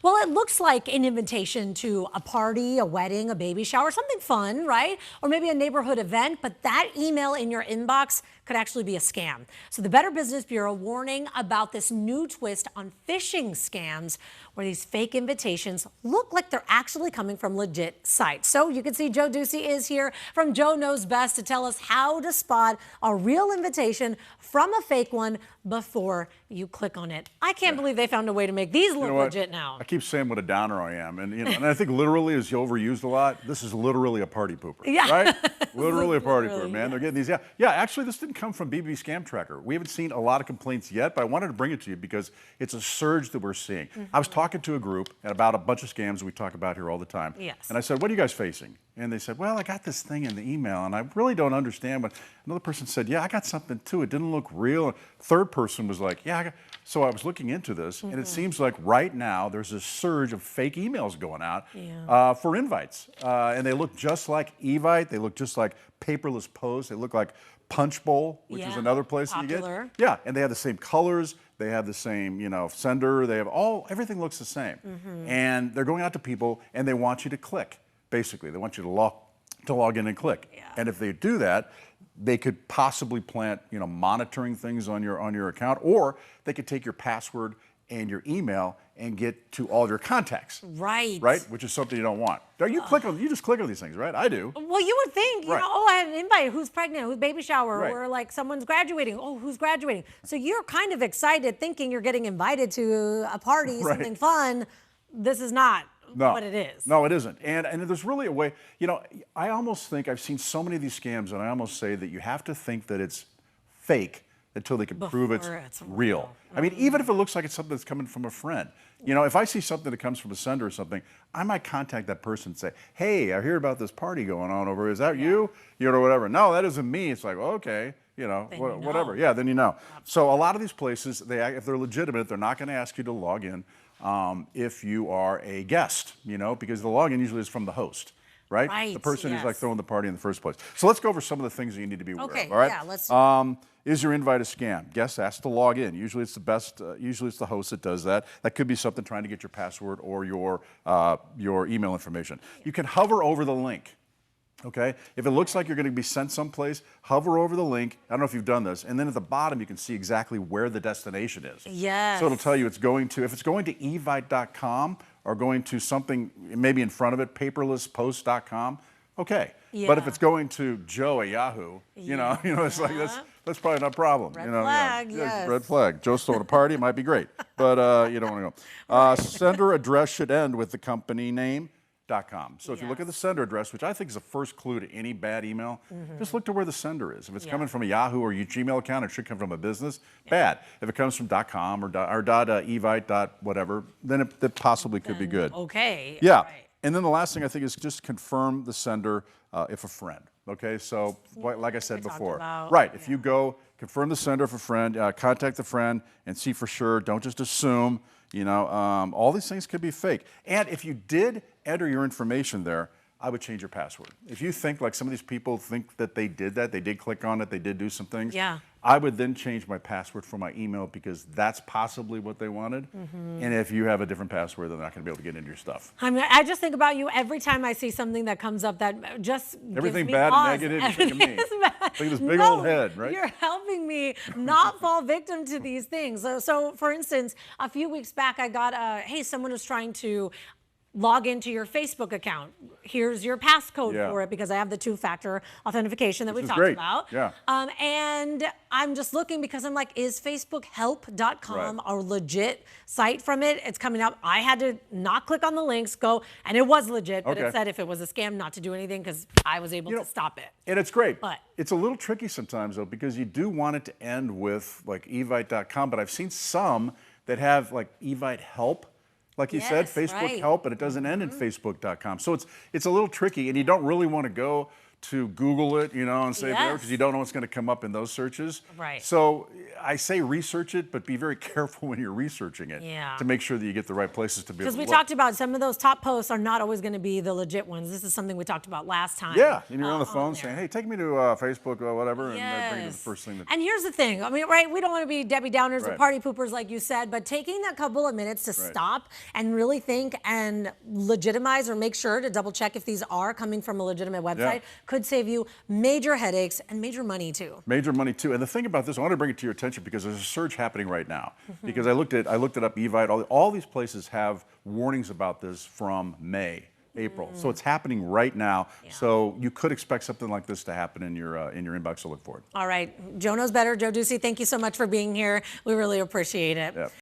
Well, it looks like an invitation to a party, a wedding, a baby shower, something fun, right? Or maybe a neighborhood event, but that email in your inbox could actually be a scam. So the Better Business Bureau warning about this new twist on phishing scams where these fake invitations look like they're actually coming from legit sites. So you can see Joe Ducey is here from Joe Knows Best to tell us how to spot a real invitation from a fake one before you click on it. I can't believe they found a way to make these look legit now. I keep saying what a downer I am, and and I think literally is overused a lot. This is literally a party pooper, right? Literally a party pooper, man. They're getting these. Yeah. Actually, this didn't come from BB Scam Tracker. We haven't seen a lot of complaints yet, but I wanted to bring it to you because it's a surge that we're seeing. I was talking to a group about a bunch of scams we talk about here all the time, and I said, "What are you guys facing?" And they said, "Well, I got this thing in the email, and I really don't understand." But another person said, "Yeah, I got something too. It didn't look real." Third person was like, "Yeah." So I was looking into this, and it seems like right now there's a surge of fake emails going out for invites, and they look just like Evite. They look just like paperless post. They look like Punch Bowl, which is another place that you get. Yeah, and they have the same colors. They have the same, sender. They have everything looks the same, and they're going out to people, and they want you to click. Basically, they want you to log in and click. And if they do that, they could possibly plant, monitoring things on your account, or they could take your password and your email and get to all your contacts. Right. Which is something you don't want. You just click on these things, right? I do. Well, you would think, I had an invite. Who's pregnant? Who's baby shower? Or like someone's graduating. Oh, who's graduating? So you're kind of excited, thinking you're getting invited to a party, something fun. This is not what it is. No, it isn't. And there's really a way, I almost think I've seen so many of these scams, and I almost say that you have to think that it's fake until they can prove it's real. I mean, even if it looks like it's something that's coming from a friend. If I see something that comes from a sender or something, I might contact that person and say, "Hey, I hear about this party going on over here. Is that you?" Whatever. "No, that isn't me." It's like, okay, whatever. Yeah, then you know. So a lot of these places, if they're legitimate, they're not going to ask you to log in if you are a guest, because the login usually is from the host. Right? The person who's like throwing the party in the first place. So let's go over some of the things that you need to be aware of. All right? Yeah, let's. Is your invite a scam? Guest has to log in. Usually it's the best. Usually it's the host that does that. That could be something trying to get your password or your email information. You can hover over the link. Okay? If it looks like you're going to be sent someplace, hover over the link. I don't know if you've done this. And then at the bottom, you can see exactly where the destination is. Yes. So it'll tell you if it's going to evite.com or going to something maybe in front of it, paperlesspost.com, okay. But if it's going to Joe at Yahoo, it's like that's probably not a problem. Red flag, yes. Red flag. Joe's throwing a party, it might be great, but you don't want to go. Sender address should end with the company name. .com. So if you look at the sender address, which I think is the first clue to any bad email, just look to where the sender is. If it's coming from a Yahoo or your Gmail account, it should come from a business. Bad. If it comes from .com or .evite, whatever, then it possibly could be good. Okay. Yeah. Right. And then the last thing I think is just confirm the sender if a friend. Okay, so like I said before, if you go confirm the sender if a friend, contact the friend and see for sure. Don't just assume. All these things could be fake. And if you did enter your information there, I would change your password. If you think like some of these people think that they did that, they did click on it, they did do some things, I would then change my password for my email because that's possibly what they wanted. And if you have a different password, they're not going to be able to get into your stuff. I just think about you every time I see something that comes up that just everything gives me bad pause. and negative, you think of me. Bad. Look at this big old head, right? You're helping me not fall victim to these things. So for instance, a few weeks back, I got hey, someone was trying to log into your Facebook account. Here's your passcode for it because I have the two-factor authentication that we've talked about. Yeah. And I'm just looking because I'm like, is facebookhelp.com a legit site from it? It's coming up. I had to not click on the links, and it was legit, but it said if it was a scam, not to do anything because I was able to stop it. And it's great. But it's a little tricky sometimes, though, because you do want it to end with like evite.com, but I've seen some that have like Evite help. Like you said, Facebook help, but it doesn't end in facebook.com. So it's a little tricky, and you don't really want to go to Google it, and say there, because you don't know what's going to come up in those searches. Right. So I say research it, but be very careful when you're researching it to make sure that you get the right places to be able to look. Because we talked about some of those top posts are not always going to be the legit ones. This is something we talked about last time. Yeah, and you're on the phone saying, hey, take me to Facebook or whatever, and bring you to the first thing. And here's the thing. I mean, right, we don't want to be Debbie Downers or party poopers like you said, but taking that couple of minutes to stop and really think and legitimize or make sure to double check if these are coming from a legitimate website could save you major headaches and major money too. Major money too. And the thing about this, I want to bring it to your attention because there's a surge happening right now. Because I looked it up, Evite, all these places have warnings about this from May, April. So it's happening right now. So you could expect something like this to happen in your inbox, so look for it. All right. Joe knows better. Joe Ducey, thank you so much for being here. We really appreciate it.